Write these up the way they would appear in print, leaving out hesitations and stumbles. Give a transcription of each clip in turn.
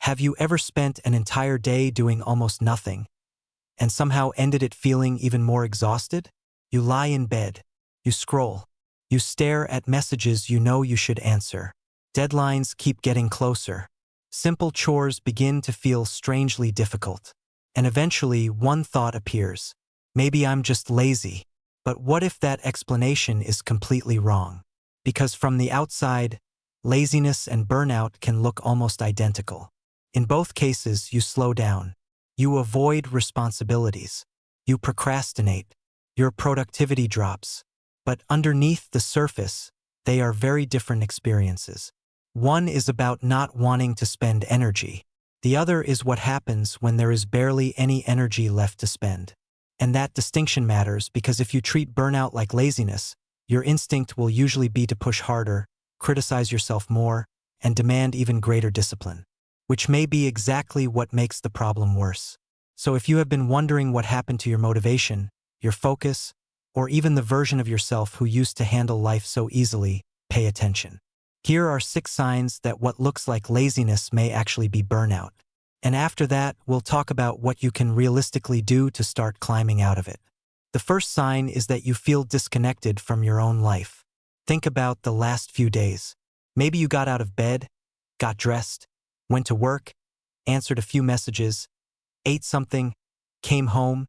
Have you ever spent an entire day doing almost nothing and somehow ended it feeling even more exhausted? You lie in bed, you scroll, you stare at messages you know you should answer. Deadlines keep getting closer. Simple chores begin to feel strangely difficult. And eventually, one thought appears. Maybe I'm just lazy. But what if that explanation is completely wrong? Because from the outside, laziness and burnout can look almost identical. In both cases, you slow down. You avoid responsibilities. You procrastinate. Your productivity drops. But underneath the surface, they are very different experiences. One is about not wanting to spend energy. The other is what happens when there is barely any energy left to spend. And that distinction matters because if you treat burnout like laziness, your instinct will usually be to push harder, criticize yourself more, and demand even greater discipline, which may be exactly what makes the problem worse. So if you have been wondering what happened to your motivation, your focus, or even the version of yourself who used to handle life so easily, pay attention. Here are 6 signs that what looks like laziness may actually be burnout. And after that, we'll talk about what you can realistically do to start climbing out of it. The first sign is that you feel disconnected from your own life. Think about the last few days. Maybe you got out of bed, got dressed, went to work, answered a few messages, ate something, came home,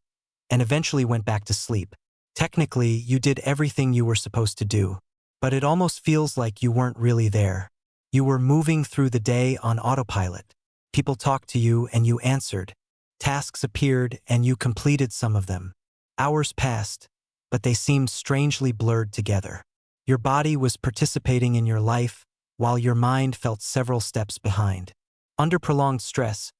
and eventually went back to sleep. Technically, you did everything you were supposed to do, but it almost feels like you weren't really there. You were moving through the day on autopilot. People talked to you and you answered. Tasks appeared and you completed some of them. Hours passed, but they seemed strangely blurred together. Your body was participating in your life while your mind felt several steps behind. Under prolonged stress,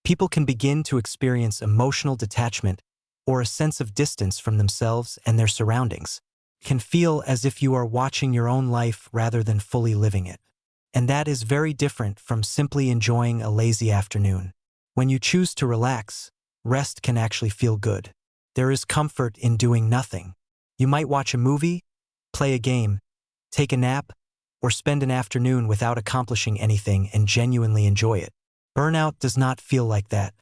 people can begin to experience emotional detachment or a sense of distance from themselves and their surroundings. It can feel as if you are watching your own life rather than fully living it. And that is very different from simply enjoying a lazy afternoon. When you choose to relax, rest can actually feel good. There is comfort in doing nothing. You might watch a movie, play a game, take a nap, or spend an afternoon without accomplishing anything and genuinely enjoy it. Burnout does not feel like that.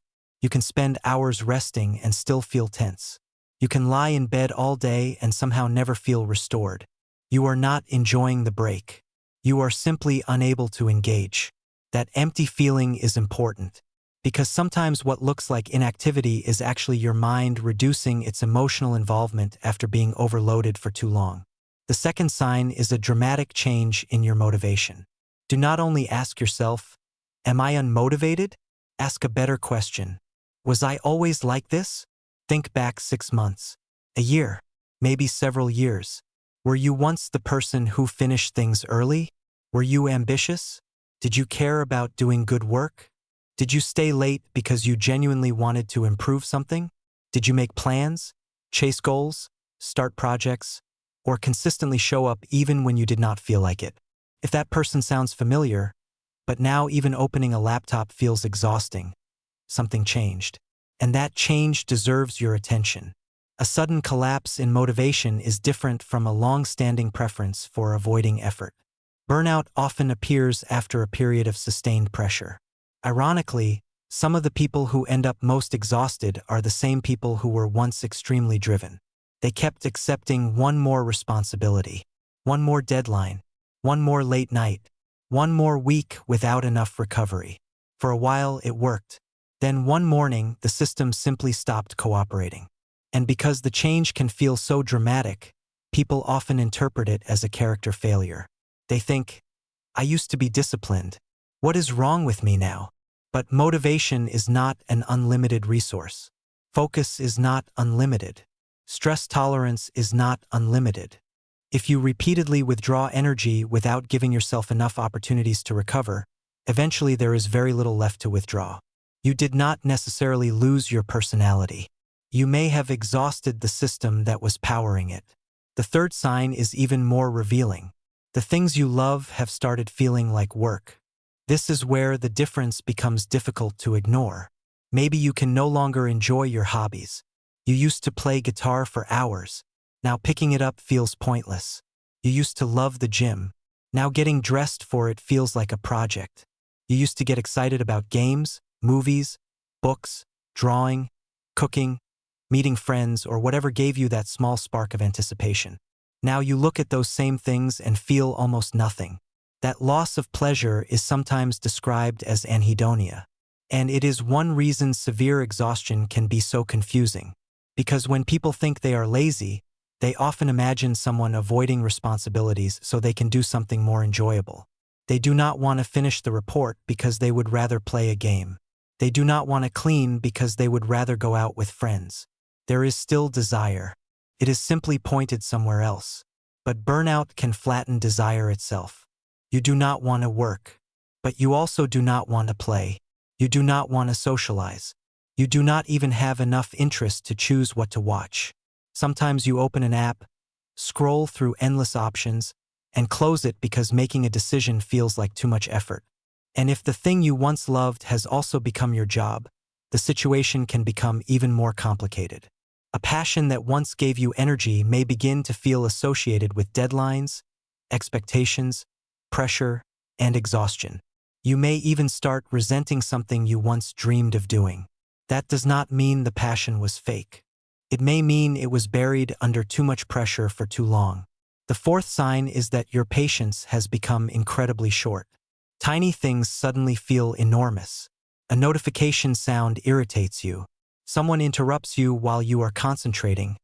You can spend hours resting and still feel tense. You can lie in bed all day and somehow never feel restored. You are not enjoying the break. You are simply unable to engage. That empty feeling is important, because sometimes what looks like inactivity is actually your mind reducing its emotional involvement after being overloaded for too long. The second sign is a dramatic change in your motivation. Do not only ask yourself, "Am I unmotivated?" Ask a better question. Was I always like this? Think back 6 months, a year, maybe several years. Were you once the person who finished things early? Were you ambitious? Did you care about doing good work? Did you stay late because you genuinely wanted to improve something? Did you make plans, chase goals, start projects, or consistently show up even when you did not feel like it? If that person sounds familiar, but now even opening a laptop feels exhausting, something changed. And that change deserves your attention. A sudden collapse in motivation is different from a long-standing preference for avoiding effort. Burnout often appears after a period of sustained pressure. Ironically, some of the people who end up most exhausted are the same people who were once extremely driven. They kept accepting one more responsibility, one more deadline, one more late night, one more week without enough recovery. For a while, it worked. Then one morning, the system simply stopped cooperating. And because the change can feel so dramatic, people often interpret it as a character failure. They think, "I used to be disciplined. What is wrong with me now?" But motivation is not an unlimited resource. Focus is not unlimited. Stress tolerance is not unlimited. If you repeatedly withdraw energy without giving yourself enough opportunities to recover, eventually there is very little left to withdraw. You did not necessarily lose your personality. You may have exhausted the system that was powering it. The third sign is even more revealing. The things you love have started feeling like work. This is where the difference becomes difficult to ignore. Maybe you can no longer enjoy your hobbies. You used to play guitar for hours. Now picking it up feels pointless. You used to love the gym. Now getting dressed for it feels like a project. You used to get excited about games, movies, books, drawing, cooking, meeting friends, or whatever gave you that small spark of anticipation. Now you look at those same things and feel almost nothing. That loss of pleasure is sometimes described as anhedonia. And it is one reason severe exhaustion can be so confusing. Because when people think they are lazy, they often imagine someone avoiding responsibilities so they can do something more enjoyable. They do not want to finish the report because they would rather play a game. They do not want to clean because they would rather go out with friends. There is still desire. It is simply pointed somewhere else. But burnout can flatten desire itself. You do not want to work. But you also do not want to play. You do not want to socialize. You do not even have enough interest to choose what to watch. Sometimes you open an app, scroll through endless options, and close it because making a decision feels like too much effort. And if the thing you once loved has also become your job, the situation can become even more complicated. A passion that once gave you energy may begin to feel associated with deadlines, expectations, pressure, and exhaustion. You may even start resenting something you once dreamed of doing. That does not mean the passion was fake. It may mean it was buried under too much pressure for too long. The fourth sign is that your patience has become incredibly short. Tiny things suddenly feel enormous. A notification sound irritates you. Someone interrupts you while you are concentrating,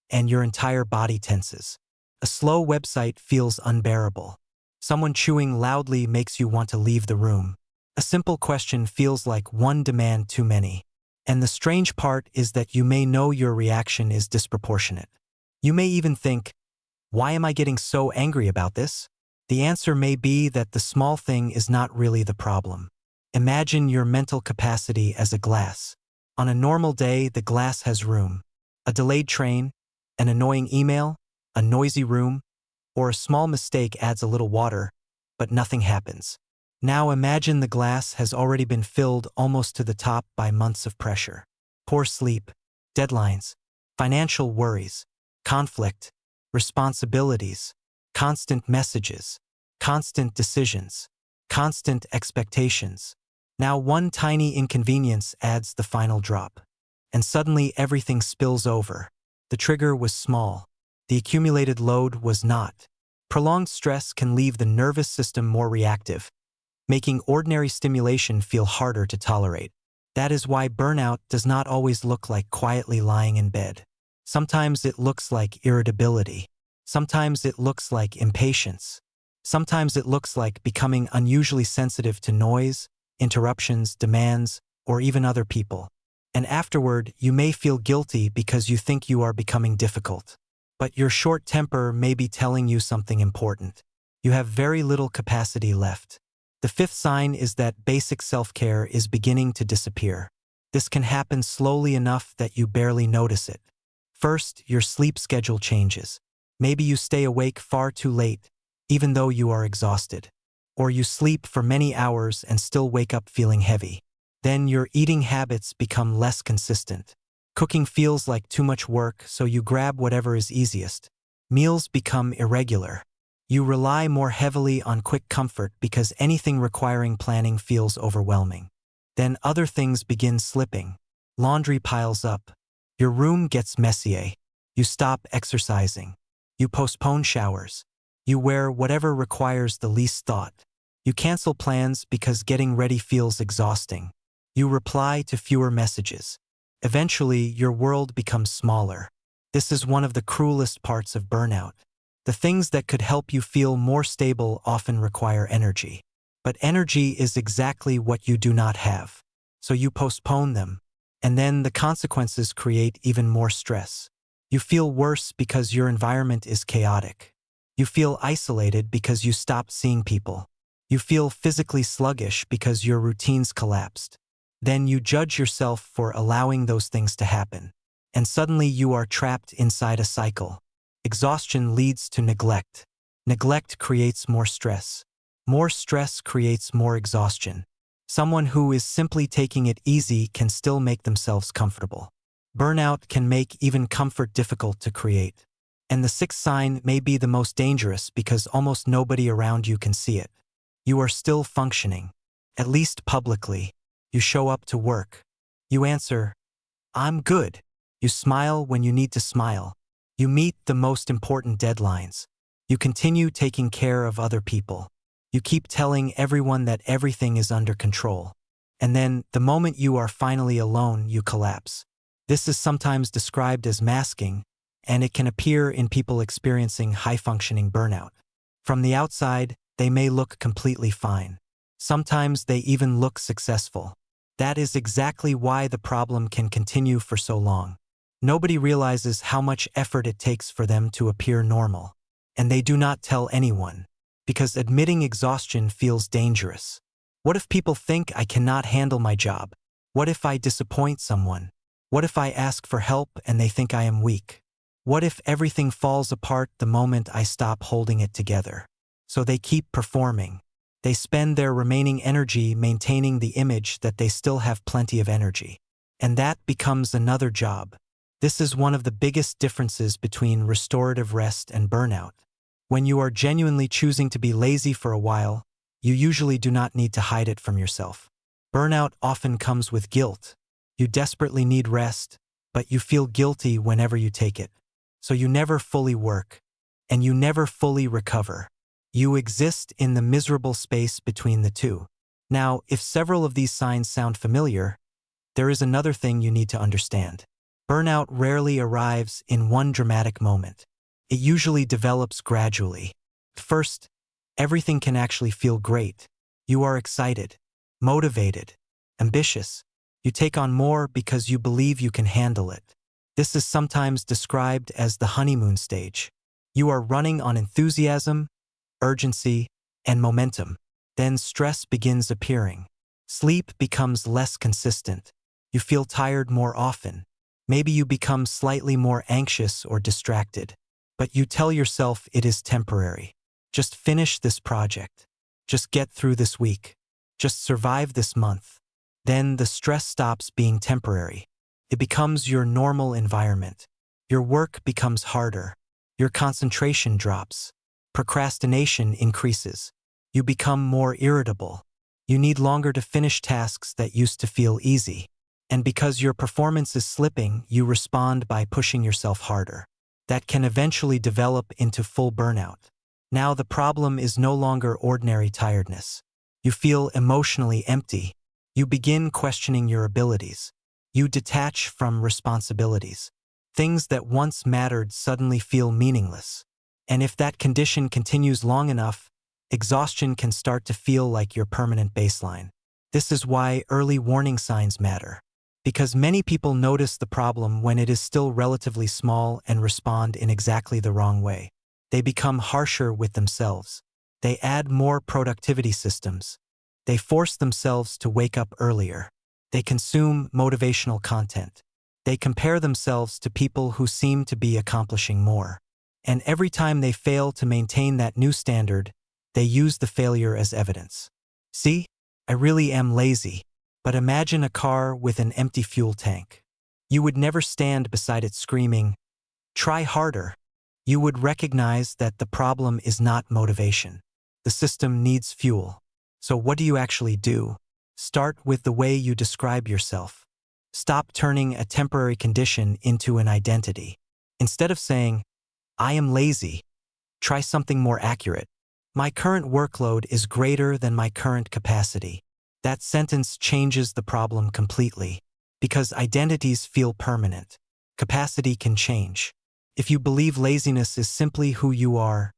and your entire body tenses. A slow website feels unbearable. Someone chewing loudly makes you want to leave the room. A simple question feels like one demand too many. And the strange part is that you may know your reaction is disproportionate. You may even think, why am I getting so angry about this? The answer may be that the small thing is not really the problem. Imagine your mental capacity as a glass. On a normal day, the glass has room. A delayed train, an annoying email, a noisy room, or a small mistake adds a little water, but nothing happens. Now imagine the glass has already been filled almost to the top by months of pressure. Poor sleep, deadlines, financial worries, conflict, responsibilities, constant messages, constant decisions, constant expectations. Now one tiny inconvenience adds the final drop. And suddenly everything spills over. The trigger was small. The accumulated load was not. Prolonged stress can leave the nervous system more reactive, making ordinary stimulation feel harder to tolerate. That is why burnout does not always look like quietly lying in bed. Sometimes it looks like irritability. Sometimes it looks like impatience. Sometimes it looks like becoming unusually sensitive to noise, interruptions, demands, or even other people. And afterward, you may feel guilty because you think you are becoming difficult. But your short temper may be telling you something important. You have very little capacity left. The fifth sign is that basic self-care is beginning to disappear. This can happen slowly enough that you barely notice it. First, your sleep schedule changes. Maybe you stay awake far too late, even though you are exhausted. Or you sleep for many hours and still wake up feeling heavy. Then your eating habits become less consistent. Cooking feels like too much work, so you grab whatever is easiest. Meals become irregular. You rely more heavily on quick comfort because anything requiring planning feels overwhelming. Then other things begin slipping. Laundry piles up. Your room gets messier. You stop exercising. You postpone showers. You wear whatever requires the least thought. You cancel plans because getting ready feels exhausting. You reply to fewer messages. Eventually, your world becomes smaller. This is one of the cruelest parts of burnout. The things that could help you feel more stable often require energy. But energy is exactly what you do not have. So you postpone them. And then the consequences create even more stress. You feel worse because your environment is chaotic. You feel isolated because you stop seeing people. You feel physically sluggish because your routines collapsed. Then you judge yourself for allowing those things to happen. And suddenly you are trapped inside a cycle. Exhaustion leads to neglect. Neglect creates more stress. More stress creates more exhaustion. Someone who is simply taking it easy can still make themselves comfortable. Burnout can make even comfort difficult to create. And the sixth sign may be the most dangerous because almost nobody around you can see it. You are still functioning. At least publicly. You show up to work. You answer, "I'm good." You smile when you need to smile. You meet the most important deadlines. You continue taking care of other people. You keep telling everyone that everything is under control. And then, the moment you are finally alone, you collapse. This is sometimes described as masking, and it can appear in people experiencing high-functioning burnout. From the outside, they may look completely fine. Sometimes they even look successful. That is exactly why the problem can continue for so long. Nobody realizes how much effort it takes for them to appear normal. And they do not tell anyone, because admitting exhaustion feels dangerous. What if people think I cannot handle my job? What if I disappoint someone? What if I ask for help and they think I am weak? What if everything falls apart the moment I stop holding it together? So they keep performing. They spend their remaining energy maintaining the image that they still have plenty of energy. And that becomes another job. This is one of the biggest differences between restorative rest and burnout. When you are genuinely choosing to be lazy for a while, you usually do not need to hide it from yourself. Burnout often comes with guilt. You desperately need rest, but you feel guilty whenever you take it. So you never fully work, and you never fully recover. You exist in the miserable space between the two. Now, if several of these signs sound familiar, there is another thing you need to understand. Burnout rarely arrives in one dramatic moment. It usually develops gradually. First, everything can actually feel great. You are excited, motivated, ambitious. You take on more because you believe you can handle it. This is sometimes described as the honeymoon stage. You are running on enthusiasm, urgency, and momentum. Then stress begins appearing. Sleep becomes less consistent. You feel tired more often. Maybe you become slightly more anxious or distracted. But you tell yourself it is temporary. Just finish this project. Just get through this week. Just survive this month. Then the stress stops being temporary. It becomes your normal environment. Your work becomes harder. Your concentration drops. Procrastination increases. You become more irritable. You need longer to finish tasks that used to feel easy. And because your performance is slipping, you respond by pushing yourself harder. That can eventually develop into full burnout. Now the problem is no longer ordinary tiredness. You feel emotionally empty. You begin questioning your abilities. You detach from responsibilities. Things that once mattered suddenly feel meaningless. And if that condition continues long enough, exhaustion can start to feel like your permanent baseline. This is why early warning signs matter. Because many people notice the problem when it is still relatively small and respond in exactly the wrong way. They become harsher with themselves. They add more productivity systems. They force themselves to wake up earlier. They consume motivational content. They compare themselves to people who seem to be accomplishing more. And every time they fail to maintain that new standard, they use the failure as evidence. See, I really am lazy. But imagine a car with an empty fuel tank. You would never stand beside it screaming, "Try harder." You would recognize that the problem is not motivation. The system needs fuel. So what do you actually do? Start with the way you describe yourself. Stop turning a temporary condition into an identity. Instead of saying, "I am lazy," try something more accurate. "My current workload is greater than my current capacity." That sentence changes the problem completely. Because identities feel permanent. Capacity can change. If you believe laziness is simply who you are,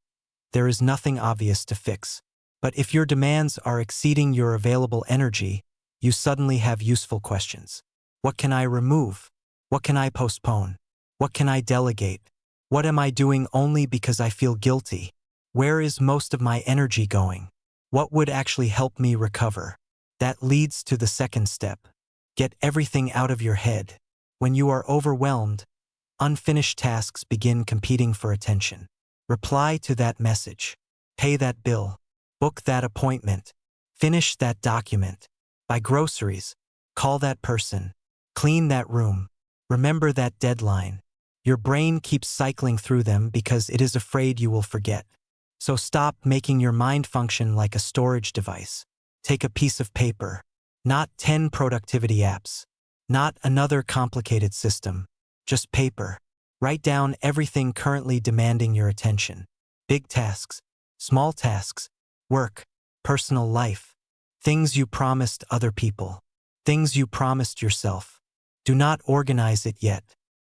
there is nothing obvious to fix. But if your demands are exceeding your available energy, you suddenly have useful questions. What can I remove? What can I postpone? What can I delegate? What am I doing only because I feel guilty? Where is most of my energy going? What would actually help me recover? That leads to the second step. Get everything out of your head. When you are overwhelmed, unfinished tasks begin competing for attention. Reply to that message. Pay that bill. Book that appointment. Finish that document. Buy groceries. Call that person. Clean that room. Remember that deadline. Your brain keeps cycling through them because it is afraid you will forget. So stop making your mind function like a storage device. Take a piece of paper. Not 10 productivity apps. Not another complicated system. Just paper. Write down everything currently demanding your attention. Big tasks, small tasks, work, personal life, things you promised other people, things you promised yourself. Do not organize it yet.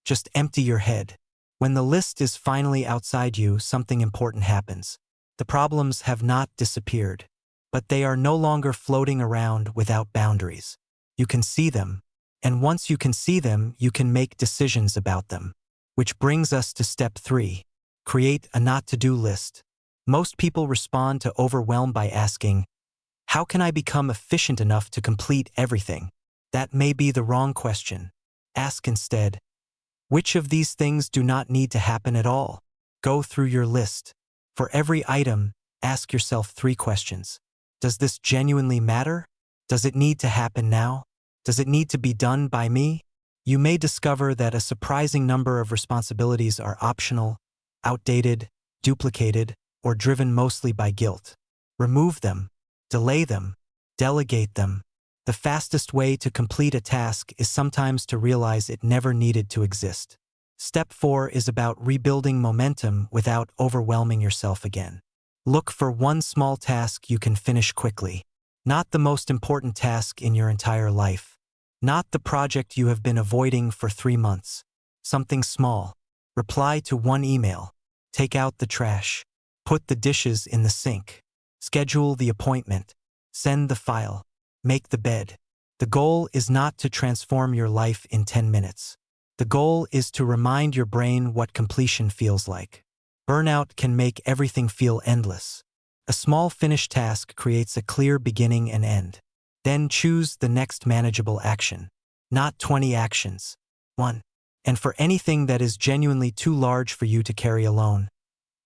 Just empty your head. When the list is finally outside you, something important happens. The problems have not disappeared, but they are no longer floating around without boundaries. You can see them, and once you can see them, you can make decisions about them. Which brings us to step 3. Create a not-to-do list. Most people respond to overwhelm by asking, how can I become efficient enough to complete everything? That may be the wrong question. Ask instead, which of these things do not need to happen at all? Go through your list. For every item, ask yourself 3 questions. Does this genuinely matter? Does it need to happen now? Does it need to be done by me? You may discover that a surprising number of responsibilities are optional, outdated, duplicated, or driven mostly by guilt. Remove them, delay them, delegate them. The fastest way to complete a task is sometimes to realize it never needed to exist. Step 4 is about rebuilding momentum without overwhelming yourself again. Look for one small task you can finish quickly. Not the most important task in your entire life. Not the project you have been avoiding for 3 months. Something small. Reply to one email. Take out the trash. Put the dishes in the sink. Schedule the appointment. Send the file. Make the bed. The goal is not to transform your life in 10 minutes. The goal is to remind your brain what completion feels like. Burnout can make everything feel endless. A small finished task creates a clear beginning and end. Then choose the next manageable action. Not 20 actions. 1. And for anything that is genuinely too large for you to carry alone,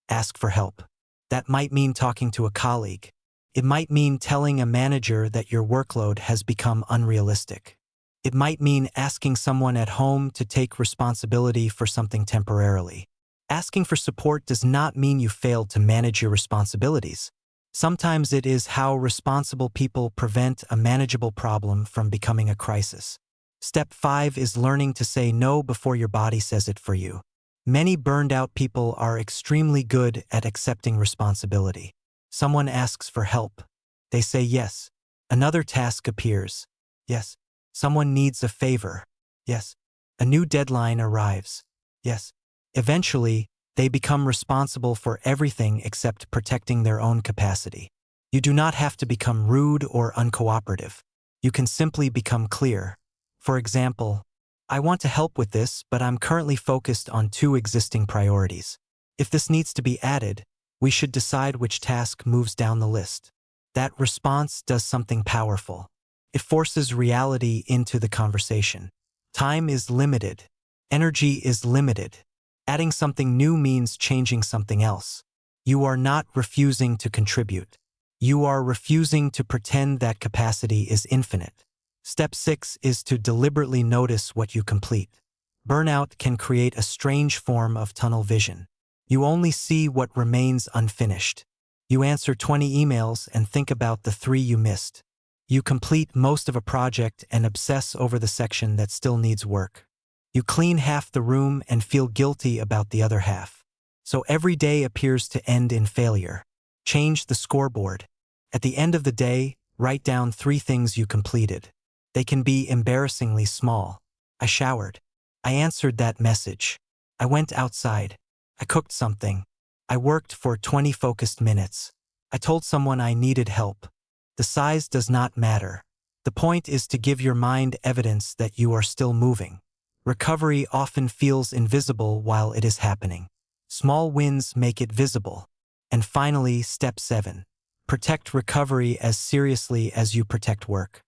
ask for help. That might mean talking to a colleague. It might mean telling a manager that your workload has become unrealistic. It might mean asking someone at home to take responsibility for something temporarily. Asking for support does not mean you failed to manage your responsibilities. Sometimes it is how responsible people prevent a manageable problem from becoming a crisis. Step 5 is learning to say no before your body says it for you. Many burned-out people are extremely good at accepting responsibility. Someone asks for help. They say yes. Another task appears. Yes. Someone needs a favor. Yes. A new deadline arrives. Yes. Eventually, they become responsible for everything except protecting their own capacity. You do not have to become rude or uncooperative. You can simply become clear. For example, I want to help with this, but I'm currently focused on 2 existing priorities. If this needs to be added, we should decide which task moves down the list. That response does something powerful. It forces reality into the conversation. Time is limited. Energy is limited. Adding something new means changing something else. You are not refusing to contribute. You are refusing to pretend that capacity is infinite. Step 6 is to deliberately notice what you complete. Burnout can create a strange form of tunnel vision. You only see what remains unfinished. You answer 20 emails and think about the 3 you missed. You complete most of a project and obsess over the section that still needs work. You clean half the room and feel guilty about the other half. So every day appears to end in failure. Change the scoreboard. At the end of the day, write down 3 things you completed. They can be embarrassingly small. I showered. I answered that message. I went outside. I cooked something. I worked for 20 focused minutes. I told someone I needed help. The size does not matter. The point is to give your mind evidence that you are still moving. Recovery often feels invisible while it is happening. Small wins make it visible. And finally, step 7. Protect recovery as seriously as you protect work.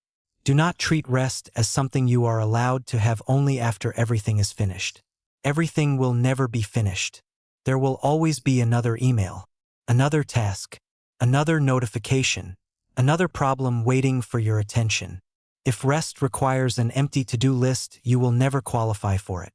Do not treat rest as something you are allowed to have only after everything is finished. Everything will never be finished. There will always be another email, another task, another notification, another problem waiting for your attention. If rest requires an empty to-do list, you will never qualify for it.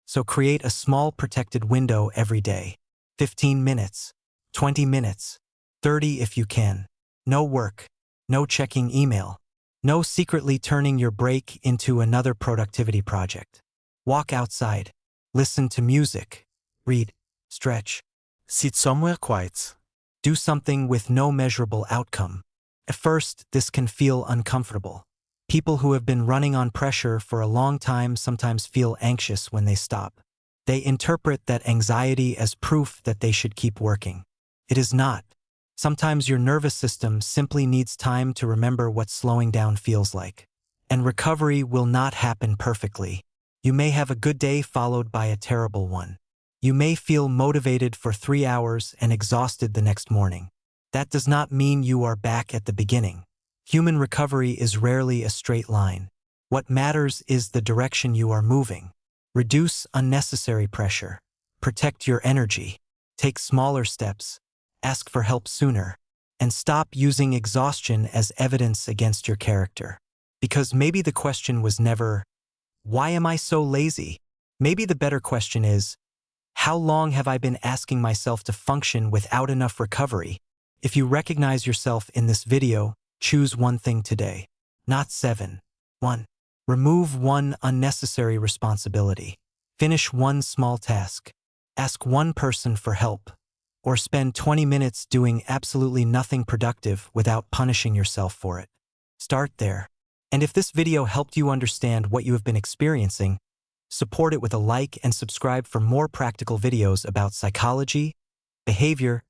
So create a small protected window every day. 15 minutes, 20 minutes, 30 if you can. No work. No checking email. No secretly turning your break into another productivity project. Walk outside. Listen to music. Read. Stretch. Sit somewhere quiet. Do something with no measurable outcome. At first, this can feel uncomfortable. People who have been running on pressure for a long time sometimes feel anxious when they stop. They interpret that anxiety as proof that they should keep working. It is not. Sometimes your nervous system simply needs time to remember what slowing down feels like. And recovery will not happen perfectly. You may have a good day followed by a terrible one. You may feel motivated for 3 hours and exhausted the next morning. That does not mean you are back at the beginning. Human recovery is rarely a straight line. What matters is the direction you are moving. Reduce unnecessary pressure. Protect your energy. Take smaller steps. Ask for help sooner. And stop using exhaustion as evidence against your character. Because maybe the question was never, why am I so lazy? Maybe the better question is, how long have I been asking myself to function without enough recovery? If you recognize yourself in this video, choose one thing today. Not 7. 1. Remove one unnecessary responsibility. Finish one small task. Ask one person for help. Or spend 20 minutes doing absolutely nothing productive without punishing yourself for it. Start there. And if this video helped you understand what you have been experiencing, support it with a like and subscribe for more practical videos about psychology, behavior,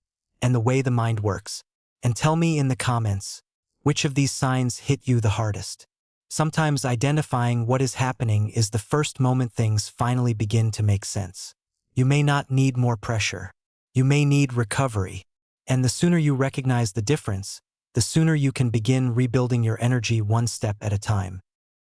and the way the mind works. And tell me in the comments, which of these signs hit you the hardest? Sometimes identifying what is happening is the first moment things finally begin to make sense. You may not need more pressure. You may need recovery. And the sooner you recognize the difference, the sooner you can begin rebuilding your energy one step at a time.